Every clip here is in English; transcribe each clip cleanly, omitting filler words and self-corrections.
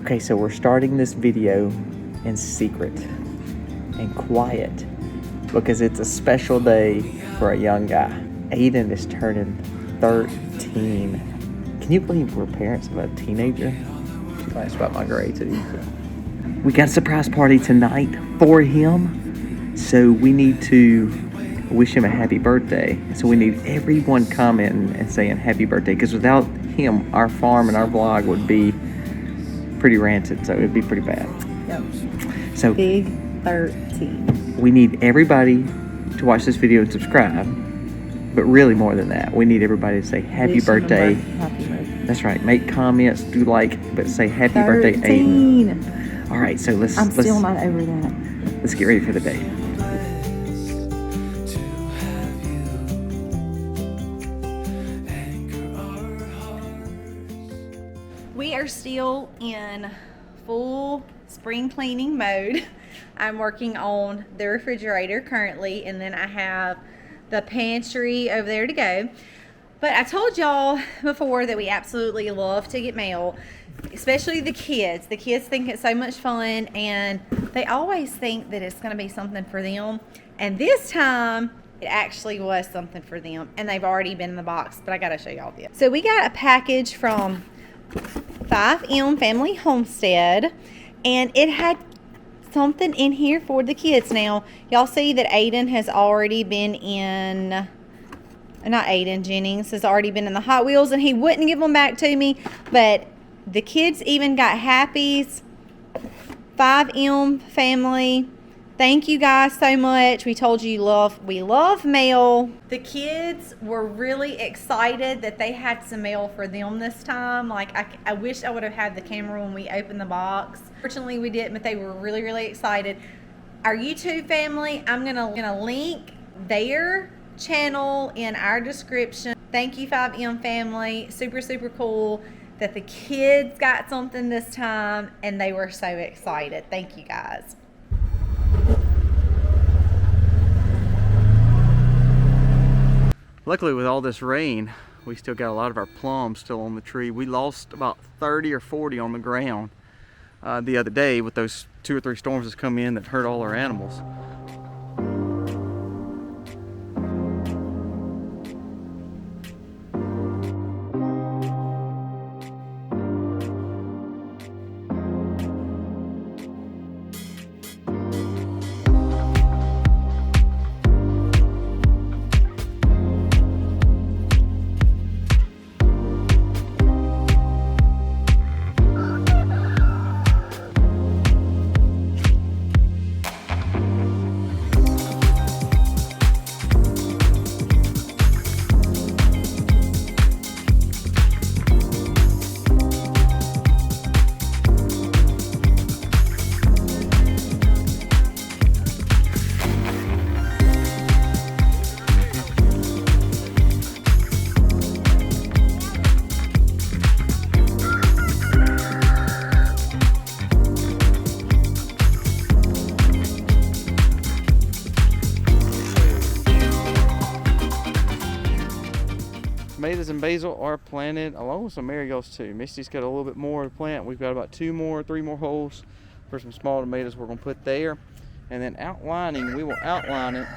Okay, so we're starting this video in secret and quiet because it's a special day for a young guy. Aiden is turning 13. Can you believe we're parents of a teenager? She asked about my grade too. We got a surprise party tonight for him, so we need to wish him a happy birthday. So we need everyone commenting and saying happy birthday, because without him, our farm and our vlog would be pretty rancid, so it'd be pretty bad. Yep. So Big 13. we need everybody to watch this video and subscribe, but really more than that, we need everybody to say happy birthday. Happy birthday. That's right. Make comments, do like, but say happy 13. birthday, Aiden. All right, so let's still not over that. Let's get ready for the day. We are still in full spring cleaning mode. I'm working on the refrigerator currently, and then I have the pantry over there to go. But I told y'all before that we absolutely love to get mail, especially the kids. The kids think it's so much fun, and they always think that it's going to be something for them. And this time, it actually was something for them, and they've already been in the box, but I got to show y'all this. So we got a package from 5M Family Homestead, and it had something in here for the kids. Now, y'all see that Aiden has already been in, not Aiden, Jennings has already been in the Hot Wheels, and he wouldn't give them back to me, but the kids even got Happies. 5M Family, thank you guys so much. We told you we love mail. The kids were really excited that they had some mail for them this time. Like, I wish I would have had the camera when we opened the box. Fortunately, we didn't, but they were really, really excited. Our YouTube family, I'm gonna link their channel in our description. Thank you, 5M Family. Super, super cool that the kids got something this time, and they were so excited. Thank you, guys. Luckily, with all this rain, we still got a lot of our plums still on the tree. We lost about 30 or 40 on the ground the other day with those 2 or 3 storms that's come in that hurt all our animals. Tomatoes and basil are planted along with some marigolds too. Misty's got a little bit more to plant. We've got about 3 more holes for some small tomatoes we're going to put there. And then outlining, we will outline it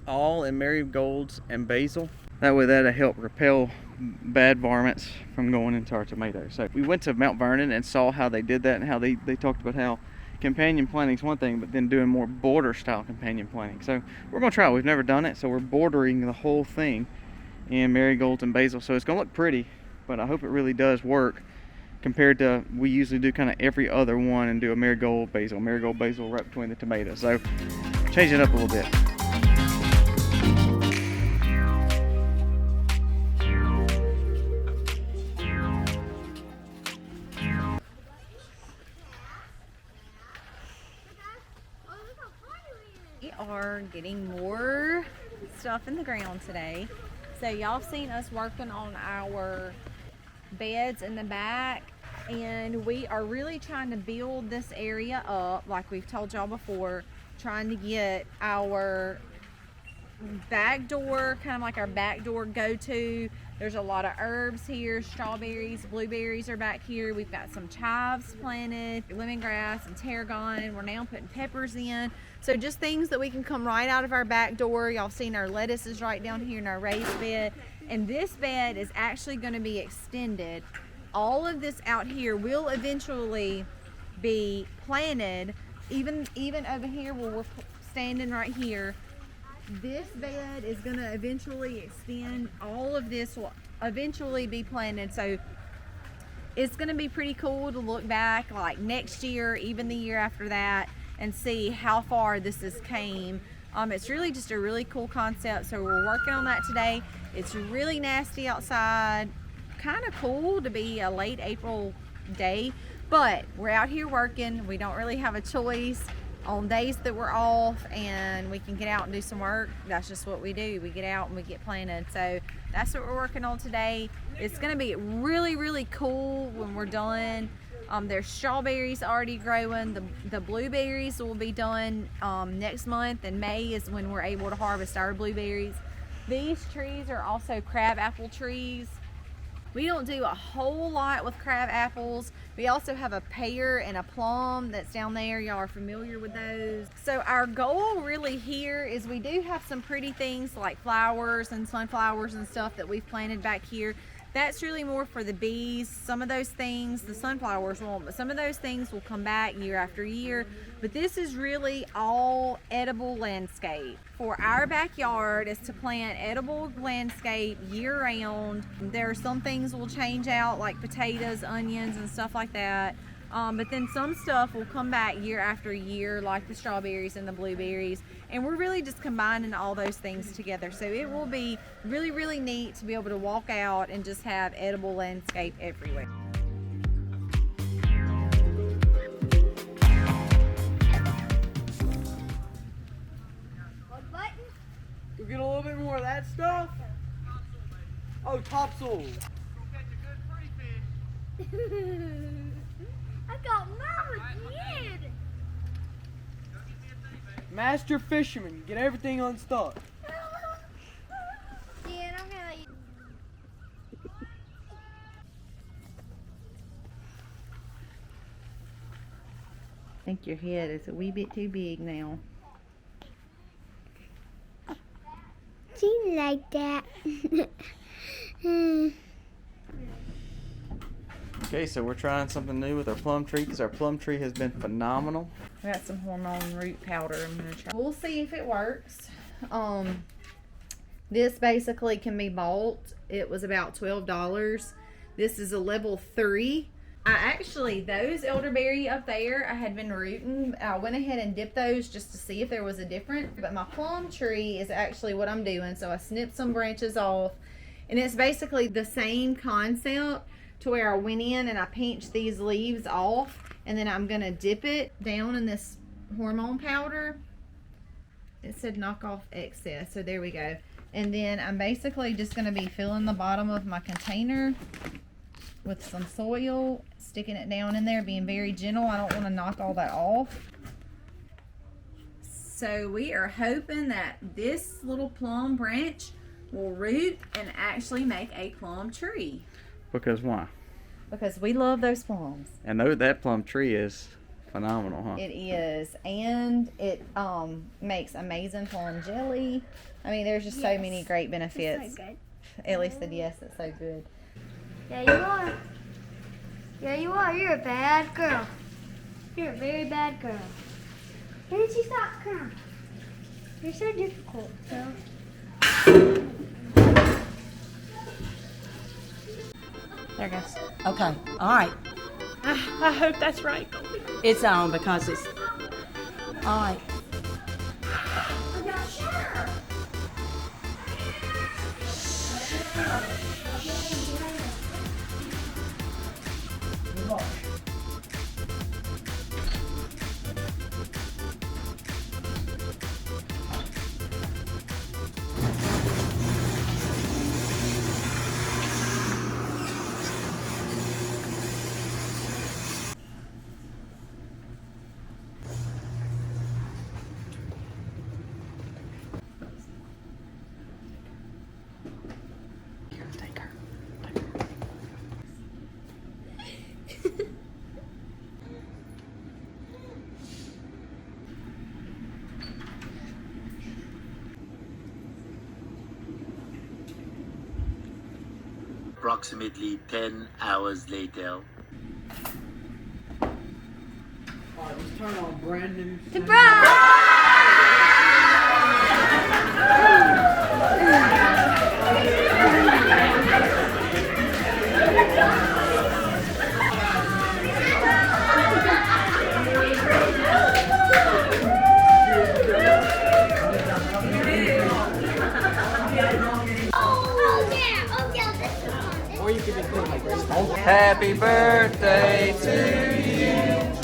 all in marigolds and basil. That way that'll help repel bad varmints from going into our tomatoes. So we went to Mount Vernon and saw how they did that, and how they talked about how companion planting is one thing, but then doing more border style companion planting. So we're going to try it. We've never done it, so we're bordering the whole thing in marigolds and basil. So it's going to look pretty, but I hope it really does work compared to we usually do kind of every other one and do a marigold basil right between the tomatoes. So change it up a little bit. We are getting more stuff in the ground today. So y'all seen us working on our beds in the back, and we are really trying to build this area up like we've told y'all before, trying to get our back door, kind of like our back door go-to, There's a lot of herbs here, strawberries, blueberries are back here. We've got some chives planted, lemongrass and tarragon. We're now putting peppers in. So just things that we can come right out of our back door. Y'all seen our lettuces right down here in our raised bed. And this bed is actually going to be extended. All of this out here will eventually be planted. Even over here where we're standing right here, this bed is going to eventually extend. All of this will eventually be planted. So it's going to be pretty cool to look back like next year, even the year after that, and see how far this has came. It's really just a really cool concept. So we're working on that today. It's really nasty outside. Kind of cool to be a late April day, but we're out here working. We don't really have a choice on days that we're off and we can get out and do some work. That's just what we do. We get out and we get planted. So that's what we're working on today. It's going to be really, really cool when we're done. There's strawberries already growing. The blueberries will be done next month, and May is when we're able to harvest our blueberries. These trees are also crab apple trees. We don't do a whole lot with crab apples. We also have a pear and a plum that's down there. Y'all are familiar with those. So our goal really here is we do have some pretty things like flowers and sunflowers and stuff that we've planted back here. That's really more for the bees. Some of those things, the sunflowers won't, but some of those things will come back year after year. But this is really all edible landscape. For our backyard is to plant edible landscape year round. There are some things will change out like potatoes, onions, and stuff like that. But then some stuff will come back year after year, like the strawberries and the blueberries. And we're really just combining all those things together. So it will be really, really neat to be able to walk out and just have edible landscape everywhere. Go get a little bit more of that stuff. Oh, topsoil. I got Mama kid. Master fisherman, get everything unstuck. Yeah, I'm gonna let you. I think your head is a wee bit too big now. Seems like that. Okay, so we're trying something new with our plum tree because our plum tree has been phenomenal. We got some hormone root powder. I'm gonna try. We'll see if it works. This basically can be bought. It was about $12. This is a level 3. Those elderberry up there, I had been rooting. I went ahead and dipped those just to see if there was a difference. But my plum tree is actually what I'm doing. So I snipped some branches off, and it's basically the same concept to where I went in and I pinched these leaves off, and then I'm gonna dip it down in this hormone powder. It said knock off excess, so there we go. And then I'm basically just gonna be filling the bottom of my container with some soil, sticking it down in there, being very gentle. I don't want to knock all that off. So we are hoping that this little plum branch will root and actually make a plum tree. Because why? Because we love those plums. And that plum tree is phenomenal, huh? It is. And it makes amazing plum jelly. I mean, there's just so many great benefits. It's so good. Ellie said yes, it's so good. Yeah, you are. Yeah, you are. You're a bad girl. You're a very bad girl. Why did you stop crying? You're so difficult, girl. There it goes. Okay, all right. I hope that's right. It's on because it's all right. approximately 10 hours later. Alright, let's turn on brand new. Or you could just put like this. Happy birthday to you.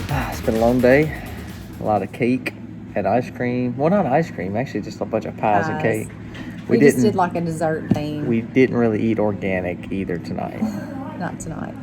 It's been a long day. A lot of cake. Had ice cream. Well, not ice cream. Actually, just a bunch of pies and Pies. cake. We just did like a dessert thing. We didn't really eat organic either tonight. Not tonight.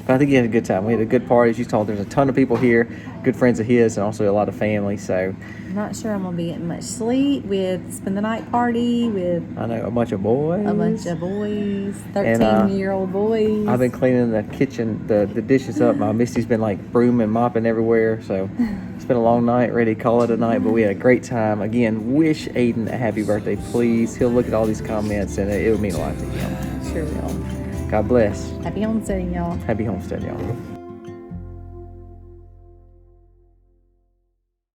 But I think he had a good time. We had a good party. As you saw, there's a ton of people here, good friends of his, and also a lot of family. So I'm not sure I'm gonna be getting much sleep with spend the night party with I know a bunch of boys. a bunch of boys, And, 13-year-old boys. I've been cleaning the kitchen, the dishes up. My Misty's been like brooming, mopping everywhere. So it's been a long night, ready to call it a night. But we had a great time. Again, wish Aiden a happy birthday, please. He'll look at all these comments and it would mean a lot to him. Sure will. God bless. Happy homesteading, y'all. Happy homestead, y'all.